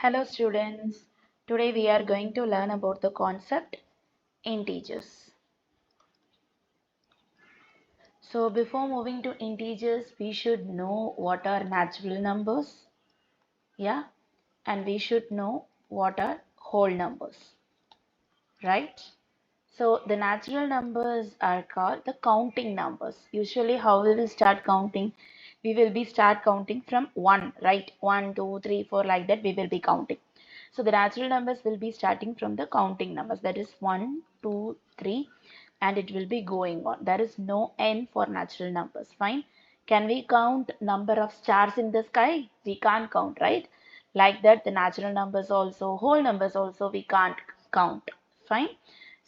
Hello students, today we are going to learn about the concept integers. So before moving to integers, we should know what are natural numbers, yeah, and we should know what are whole numbers, right? So the natural numbers are called the counting numbers. Usually how we will start counting? We will be start counting from 1, right? 1, 2, 3, 4 like that we will be counting. So the natural numbers will be starting from the counting numbers, that is 1, 2, 3, and it will be going on. There is no end for natural numbers. Fine. Can we count number of stars in the sky? We can't count, right? Like that the natural numbers also, whole numbers also we can't count. Fine.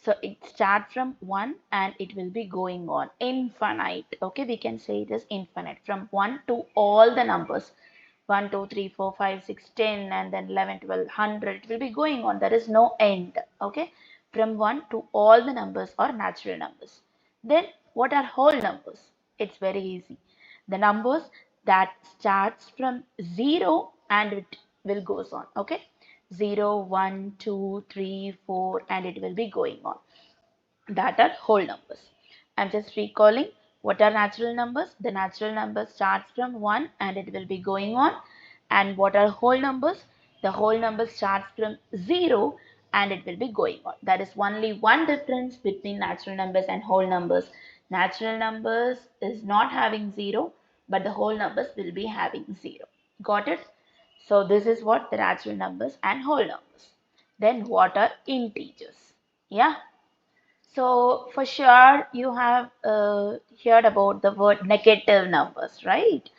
So it starts from 1 and it will be going on infinite. Okay, we can say it is infinite from 1 to all the numbers. 1, 2, 3, 4, 5, 6, 10, and then 11, 12, 100. It will be going on. There is no end. Okay, from 1 to all the numbers are natural numbers. Then what are whole numbers? It's very easy. The numbers that starts from 0 and it will goes on. Okay, 0, 1, 2, 3, 4, and it will be going on. That are whole numbers. I'm just recalling what are natural numbers. The natural number starts from 1 and it will be going on. And what are whole numbers? The whole number starts from 0 and it will be going on. There is only one difference between natural numbers and whole numbers. Natural numbers is not having 0, but the whole numbers will be having 0. Got it? So this is what the natural numbers and whole numbers. Then what are integers? Yeah. So for sure you have heard about the word negative numbers, right?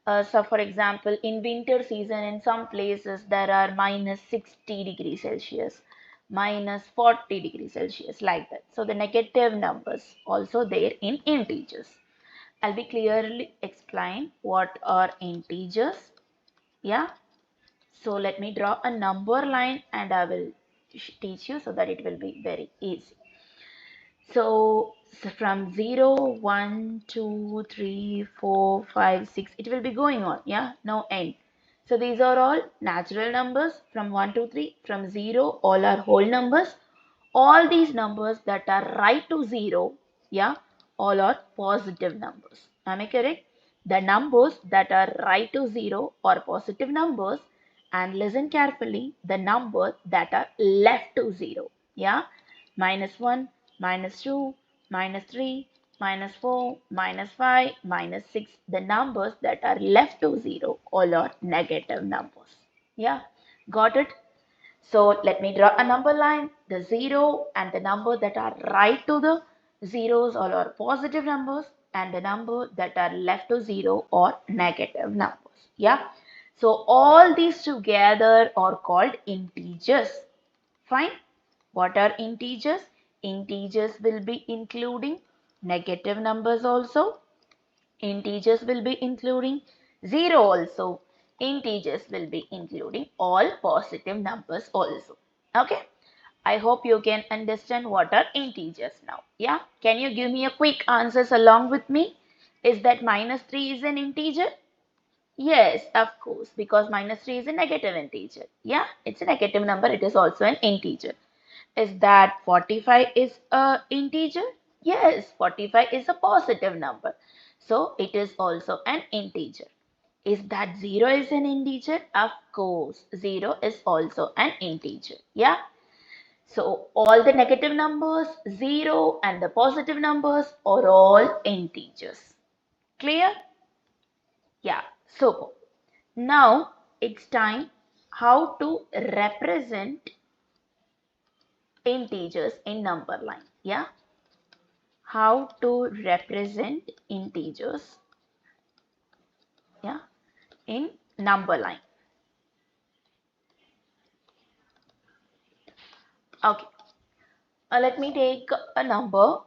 So for example, in winter season, in some places there are minus 60 degrees Celsius, minus 40 degrees Celsius, like that. So the negative numbers also there in integers. I'll be clearly explain what are integers. Yeah. So let me draw a number line and I will teach you so that it will be very easy. So from 0, 1, 2, 3, 4, 5, 6, it will be going on. Yeah, no end. So these are all natural numbers from 1 to 3. From 0, all are whole numbers. All these numbers that are right to 0, yeah, all are positive numbers. Am I correct? The numbers that are right to 0 are positive numbers, and listen carefully, the number that are left to 0, yeah, minus 1, minus 2, minus 3, minus 4, minus 5, minus 6, the numbers that are left to 0 all are negative numbers. Yeah, got it? So let me draw a number line, the 0 and the number that are right to the zeros all are positive numbers, and the number that are left to 0 are negative numbers. Yeah. So all these together are called integers. Fine. What are integers? Integers will be including negative numbers also. Integers will be including 0 also. Integers will be including all positive numbers also. Okay. I hope you can understand what are integers now. Yeah. Can you give me a quick answers along with me? Is that minus 3 is an integer? Yes, of course, because minus 3 is a negative integer. Yeah, it's a negative number. It is also an integer. Is that 45 is a integer? Yes, 45 is a positive number. So it is also an integer. Is that 0 is an integer? Of course, 0 is also an integer. Yeah. So all the negative numbers, 0 and the positive numbers are all integers. Clear? Yeah, super. Now it's time how to represent integers in number line. Yeah, how to represent integers, yeah, in number line. Okay, let me take a number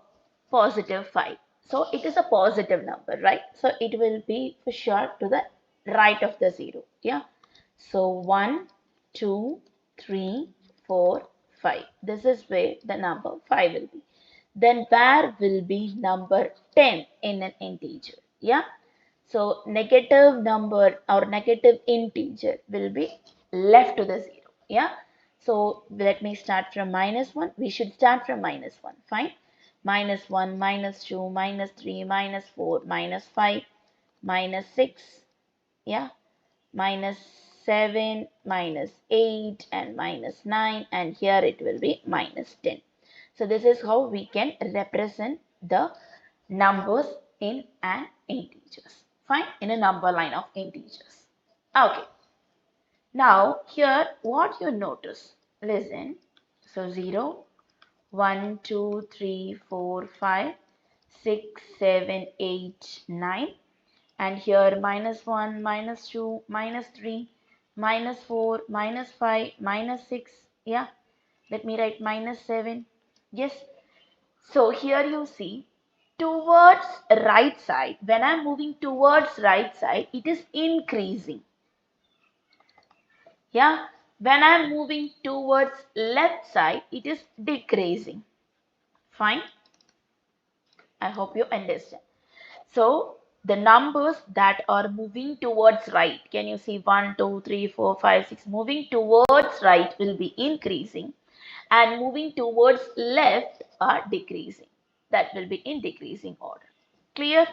positive 5. So it is a positive number, right? So it will be for sure to the right of the 0. Yeah, so 1, 2, 3, 4, 5. This is where the number 5 will be. Then where will be number 10 in an integer? Yeah, so negative number or negative integer will be left to the 0. Yeah. So let me start from minus 1. We should start from minus 1. Fine. Minus 1, minus 2, minus 3, minus 4, minus 5, minus 6. Yeah. Minus 7, minus 8, and minus 9. And here it will be minus 10. So this is how we can represent the numbers in an integers. Fine. In a number line of integers. Okay. Now here what you notice, listen. So 0, 1, 2, 3, 4, 5, 6, 7, 8, 9, and here minus 1, minus 2, minus 3, minus 4, minus 5, minus 6. Yeah, let me write minus 7. Yes. So here you see towards right side, when I'm moving towards right side, it is increasing. Yeah, when I'm moving towards left side, it is decreasing. Fine. I hope you understand. So the numbers that are moving towards right, can you see 1, 2, 3, 4, 5, 6, moving towards right will be increasing, and moving towards left are decreasing. That will be in decreasing order. Clear?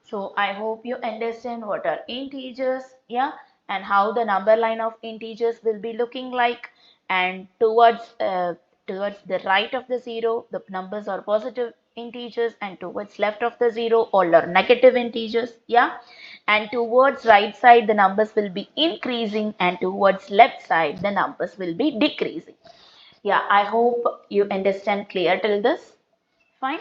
So I hope you understand what are integers, yeah, and how the number line of integers will be looking like. And towards the right of the zero, the numbers are positive integers, and towards left of the zero, all are negative integers, yeah. And towards right side, the numbers will be increasing, and towards left side, the numbers will be decreasing. Yeah, I hope you understand clear till this. Fine.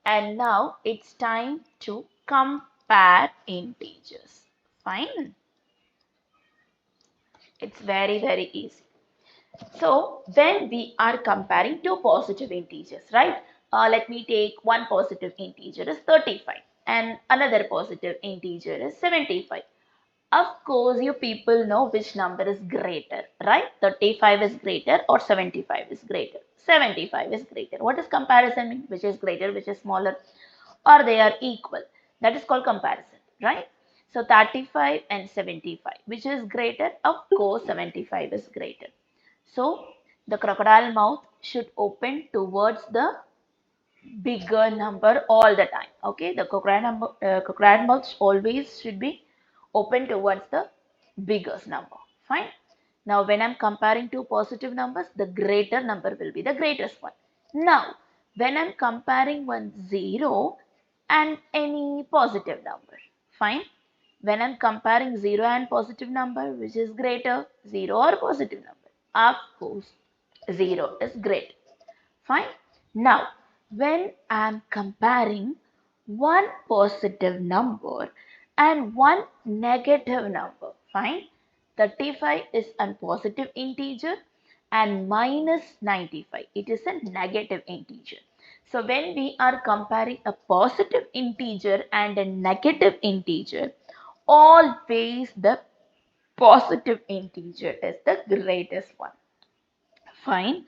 And now it's time to compare integers. Fine. It's very, very easy. So when we are comparing two positive integers, right? Let me take one positive integer is 35 and another positive integer is 75. Of course, you people know which number is greater, right? 35 is greater or 75 is greater. 75 is greater. What does comparison mean? Which is greater, which is smaller, or they are equal. That is called comparison, right? So 35 and 75, which is greater? Of course, 75 is greater. So the crocodile mouth should open towards the bigger number all the time. Okay, the crocodile mouth always should be open towards the biggest number. Fine. Now, when I'm comparing two positive numbers, the greater number will be the greatest one. Now, when I'm comparing one 0 and any positive number, fine. When I'm comparing 0 and positive number, which is greater, 0 or positive number? Of course, 0 is greater. Fine. Now, when I'm comparing one positive number and one negative number, fine. 35 is a positive integer and minus 95, it is a negative integer. So when we are comparing a positive integer and a negative integer, always the positive integer is the greatest one. Fine.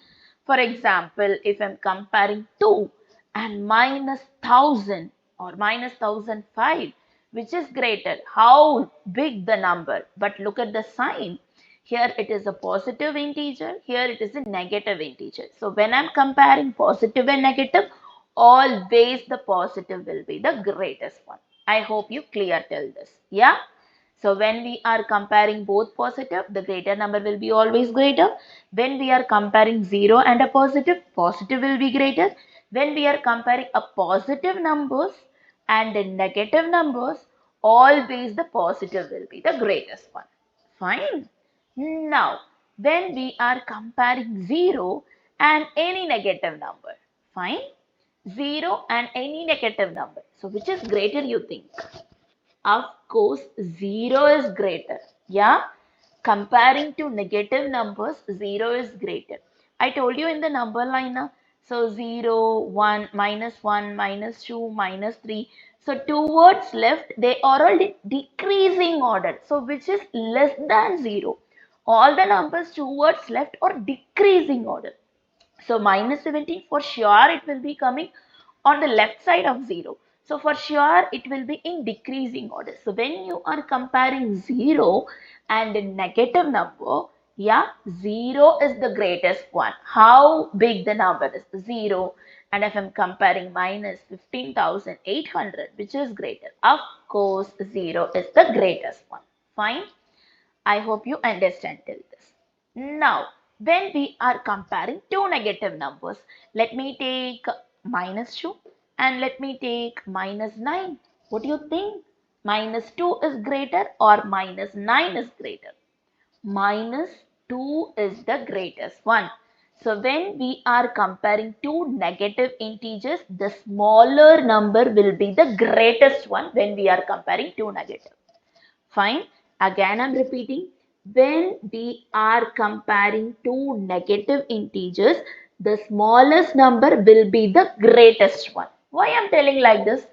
For example, if I'm comparing 2 and minus 1000 or minus 1005, which is greater? How big the number? But look at the sign. Here it is a positive integer. Here it is a negative integer. So when I'm comparing positive and negative, always the positive will be the greatest one. I hope you clear till this. Yeah. So when we are comparing both positive, the greater number will be always greater. When we are comparing 0 and a positive, positive will be greater. When we are comparing a positive numbers and the negative numbers, always the positive will be the greatest one. Fine. Now, when we are comparing 0 and any negative number, fine, 0 and any negative number. So which is greater you think? Of course, 0 is greater. Yeah. Comparing to negative numbers, 0 is greater. I told you in the number line now. So 0, 1, minus 1, minus 2, minus 3. So towards left, they are all decreasing order. So which is less than 0. All the numbers towards left are decreasing order. So minus 17 for sure it will be coming on the left side of 0. So for sure it will be in decreasing order. So when you are comparing 0 and a negative number, Yeah, 0 is the greatest one. How big the number is? 0. And if I'm comparing minus 15,800, which is greater? Of course, 0 is the greatest one. Fine. I hope you understand till this. Now, when we are comparing two negative numbers, let me take minus 2 and let me take minus 9. What do you think? Minus 2 is greater or minus 9 is greater? Minus 2 is the greatest one. So when we are comparing two negative integers, the smaller number will be the greatest one when we are comparing two negative. Fine. Again, I'm repeating. When we are comparing two negative integers, the smallest number will be the greatest one. Why I'm telling like this?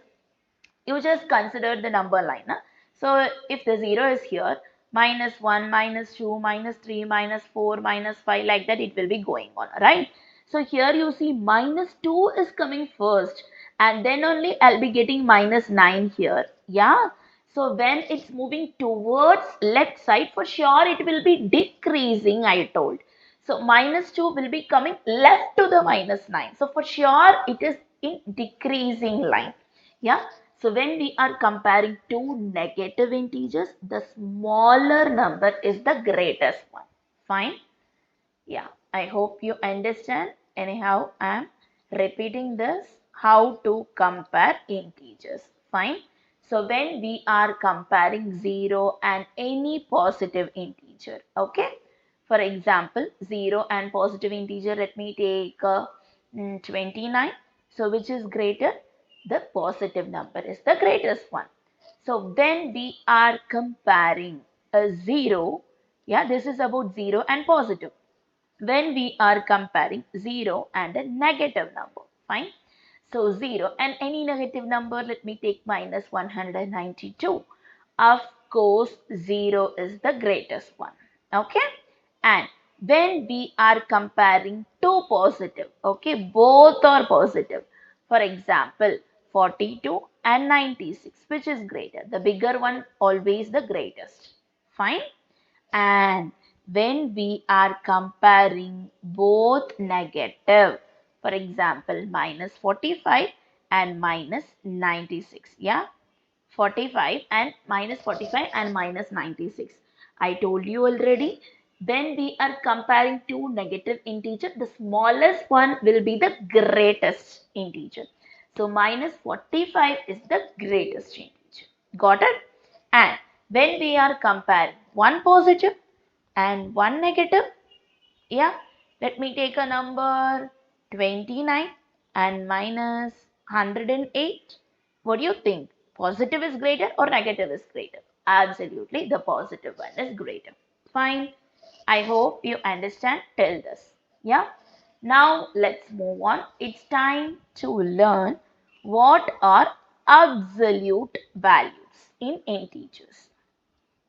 You just consider the number line. Huh? So if the 0 is here, minus 1, minus 2, minus 3, minus 4, minus 5, like that it will be going on, right? So here you see minus 2 is coming first and then only I'll be getting minus 9 here. Yeah. So when it's moving towards left side, for sure it will be decreasing, I told. So minus 2 will be coming left to the minus 9. So for sure it is in decreasing line. Yeah. So when we are comparing two negative integers, the smaller number is the greatest one. Fine? Yeah, I hope you understand. Anyhow, I am repeating this, how to compare integers. Fine? So when we are comparing 0 and any positive integer, okay? For example, 0 and positive integer, let me take 29. So which is greater? The positive number is the greatest one. So when we are comparing a 0, yeah, this is about 0 and positive. When we are comparing 0 and a negative number, fine. So 0 and any negative number, let me take minus 192. Of course, 0 is the greatest one. Okay. And when we are comparing two positive, okay, both are positive. For example, 42 and 96, which is greater? The bigger one, always the greatest. Fine. And when we are comparing both negative, for example, minus 45 and minus 96, yeah, 45 and minus 45 and minus 96. I told you already, when we are comparing two negative integers, the smallest one will be the greatest integer. So minus 45 is the greatest integer. Got it? And when we are comparing one positive and one negative, yeah, let me take a number 29 and minus 108. What do you think? Positive is greater or negative is greater? Absolutely, the positive one is greater. Fine. I hope you understand till this. Yeah. Now let's move on. It's time to learn what are absolute values in integers.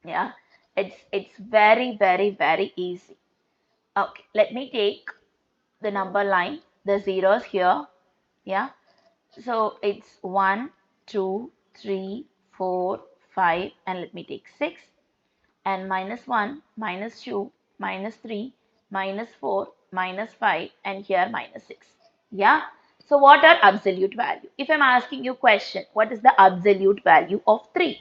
Yeah. It's very easy. Okay, let me take the number line, the zeros here. Yeah. So it's 1, 2, 3, 4, 5, and let me take 6. And minus 1, minus 2, minus 3, minus 4, minus 5, and here minus 6. Yeah. So what are absolute value? If I'm asking you question, what is the absolute value of 3?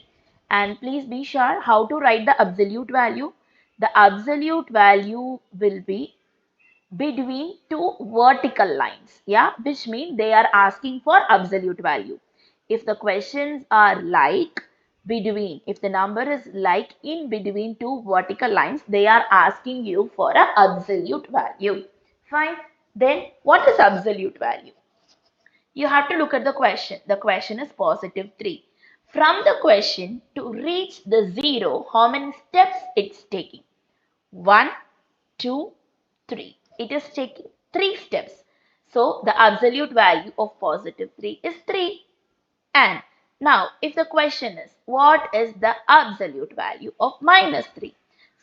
And please be sure how to write the absolute value. The absolute value will be between two vertical lines, yeah, which means they are asking for absolute value. If the questions are like between, if the number is like in between two vertical lines, they are asking you for an absolute value. Fine. Then what is absolute value? You have to look at the question. The question is positive 3. From the question to reach the 0, how many steps it's taking? 1, 2, 3. It is taking 3 steps. So the absolute value of positive 3 is 3. And now if the question is what is the absolute value of minus 3?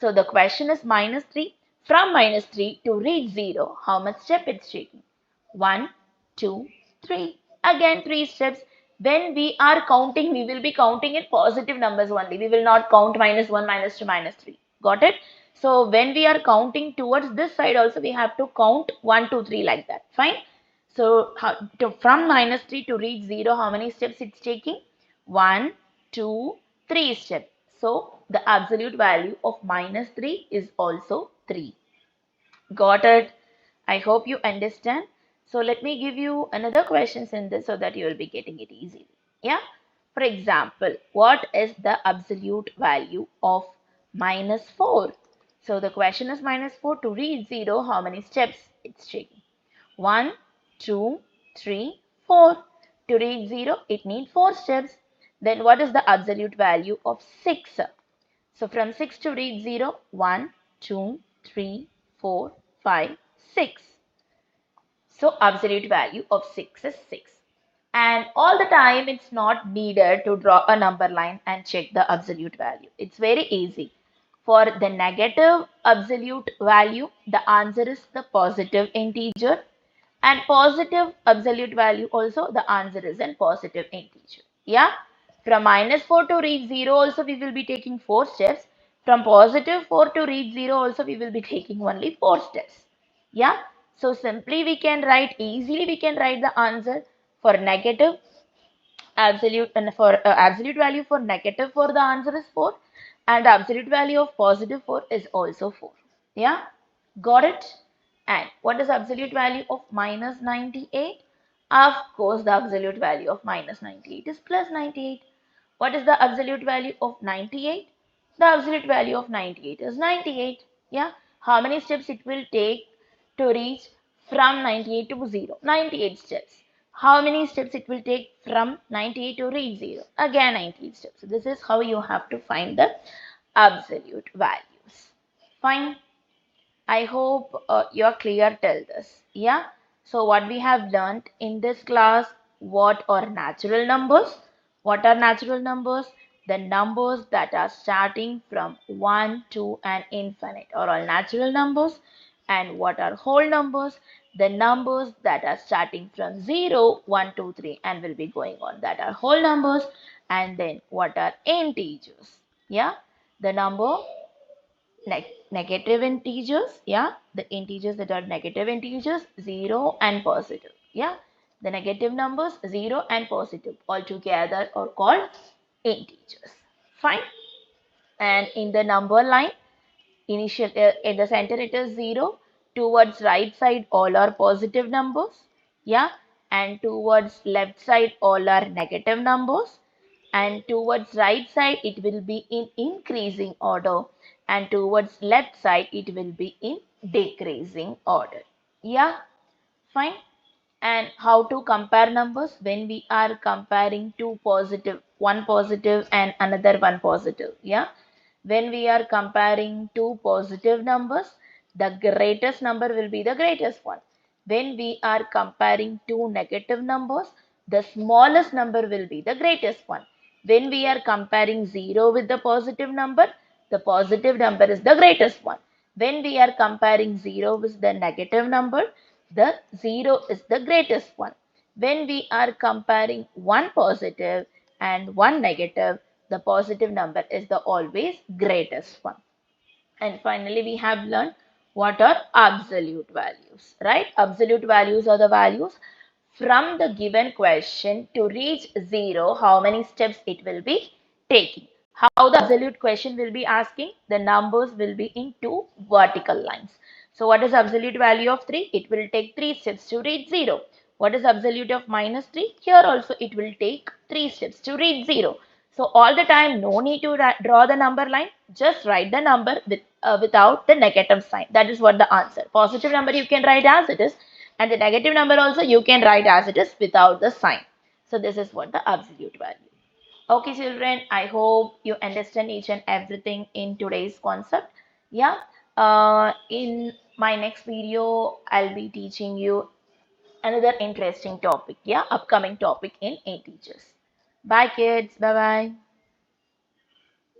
So the question is minus 3. From minus 3 to reach 0, how much step it's taking? 1, 2, 3. Again 3 steps. When we are counting, we will be counting in positive numbers only. We will not count minus 1, minus 2, minus 3. Got it? So when we are counting towards this side also, we have to count 1, 2, 3 like that. Fine. So from -3 to reach 0, how many steps it's taking? 1, 2, 3 steps. So the absolute value of -3 is also 3. Got it? I hope you understand. So let me give you another questions in this so that you will be getting it easily. Yeah. For example, what is the absolute value of -4? So the question is -4 to reach 0, how many steps it's taking? 1, 2, 3, 4. To reach 0, it needs 4 steps. Then what is the absolute value of 6? So from 6 to reach 0, 1, 2, 3, 4, 5, 6. So absolute value of 6 is 6. And all the time it's not needed to draw a number line and check the absolute value. It's very easy. For the negative absolute value, the answer is the positive integer. And positive absolute value also, the answer is in positive integer. Yeah. From -4 to reach 0 also we will be taking 4 steps. From positive 4 to reach 0 also we will be taking only 4 steps. Yeah. So simply we can write, easily we can write the answer for negative absolute, and for absolute value for negative 4 the answer is 4, and the absolute value of positive 4 is also 4. Yeah. Got it? And what is absolute value of -98? Of course, the absolute value of -98 is +98. What is the absolute value of 98? The absolute value of 98 is 98. Yeah. How many steps it will take to reach from 98 to 0? 98 steps. How many steps it will take from 98 to reach 0? Again 98 steps. So this is how you have to find the absolute values. Fine. I hope you're clear till this. Yeah. So what we have learned in this class, what are natural numbers? What are natural numbers? The numbers that are starting from 1, 2 and infinite are all natural numbers. And what are whole numbers? The numbers that are starting from 0, 1, 2, 3 and will be going on, that are whole numbers. And then what are integers? Yeah. The number negative integers, yeah, the integers that are negative integers, 0 and positive, yeah, the negative numbers 0 and positive all together are called integers. Fine. And in the number line, initial in the center it is 0, towards right side all are positive numbers, yeah, and towards left side all are negative numbers, and towards right side it will be in increasing order, and towards left side it will be in decreasing order. Yeah. Fine. And how to compare numbers when we are comparing two positive, one positive and another one positive. Yeah. When we are comparing two positive numbers, the greatest number will be the greatest one. When we are comparing two negative numbers, the smallest number will be the greatest one. When we are comparing 0 with the positive number, the positive number is the greatest one. When we are comparing 0 with the negative number, the 0 is the greatest one. When we are comparing one positive and one negative, the positive number is the always greatest one. And finally, we have learned what are absolute values, right? Absolute values are the values from the given question to reach 0, how many steps it will be taking. How the absolute question will be asking, the numbers will be in two vertical lines. So what is absolute value of 3? It will take 3 steps to reach 0. What is absolute of -3? Here also it will take 3 steps to reach 0. So all the time, no need to draw the number line. Just write the number without the negative sign. That is what the answer. Positive number you can write as it is, and the negative number also you can write as it is without the sign. So this is what the absolute value. Okay, children, I hope you understand each and everything in today's concept. Yeah. In my next video, I'll be teaching you another interesting topic. Yeah, upcoming topic in integers. Bye, kids. Bye bye.